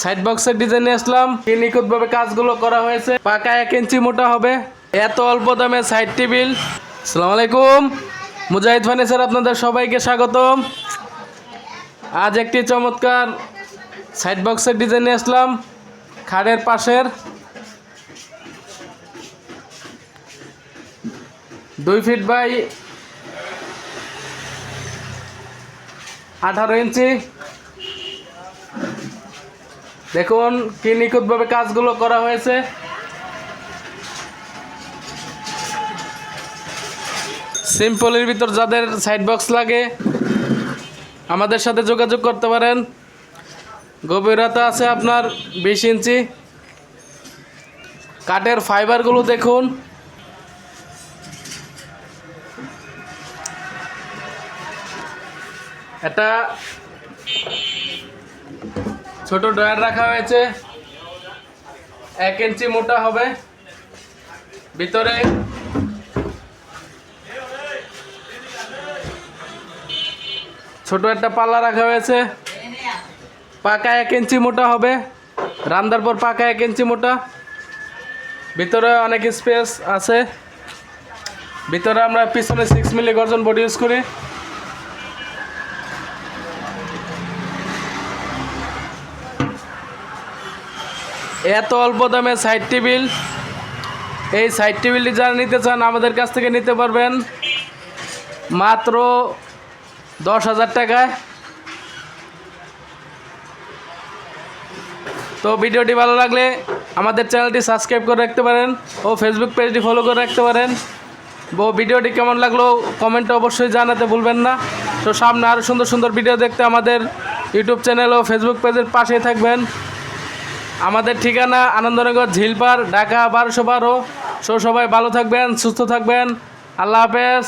Side বক্সের ডিজাইনে আসলাম। কি নিখুঁতভাবে কাজগুলো করা হয়েছে। পাকা 1 ইঞ্চি মোটা হবে। এত অল্প দামে সাইড টেবিল। আসসালামু আলাইকুম, মুজাহিদ ফার্নিচার আপনাদের সবাইকে স্বাগতম। আজ একটি চমৎকার সাইড বক্সের ডিজাইনে আসলাম। খাটের পাশের 2 ফিট বাই 18 ইঞ্চি। দেখুন কি নিখুঁতভাবে কাজগুলো করা হয়েছে। সিম্পলের ভিতর যাদের সাইড বক্স লাগে আমাদের সাথে যোগাযোগ করতে পারেন। গভীরতা আছে আপনার 20 ইঞ্চি। কাঠের ফাইবারগুলো দেখুন। এটা ছোট ড্রয়ার রাখা হয়েছে। 1 ইঞ্চি মোটা হবে। ভিতরে ছোট একটা পাল্লা রাখা হয়েছে। পাকা 1 ইঞ্চি মোটা হবে। রান্দার পর পাকা 1 ইঞ্চি মোটা। ভিতরে অনেক স্পেস আছে। ভিতরে আমরা পিছনে 6 মিলি গর্জন বোর্ড ইউজ করি। এত অল্প দামে সাইড টেবিল। এই সাইড টেবিলটি যারা নিতে চান আমাদের কাছ থেকে নিতে পারবেন মাত্র 10,000 টাকায়। তো ভিডিওটি ভালো লাগলে আমাদের চ্যানেলটি সাবস্ক্রাইব করে রাখতে পারেন ও ফেসবুক পেজটি ফলো করে রাখতে পারেন। ভিডিওটি কেমন লাগলো কমেন্টে অবশ্যই জানাতে ভুলবেন না। তো সামনে আরও সুন্দর সুন্দর ভিডিও দেখতে আমাদের ইউটিউব চ্যানেল ও ফেসবুক পেজের পাশেই থাকবেন। আমাদের ঠিকানা আনন্দনগর, ঝিলপাড়, ঢাকা 1212। সবাই ভালো থাকবেন, সুস্থ থাকবেন। আল্লাহ হাফেজ।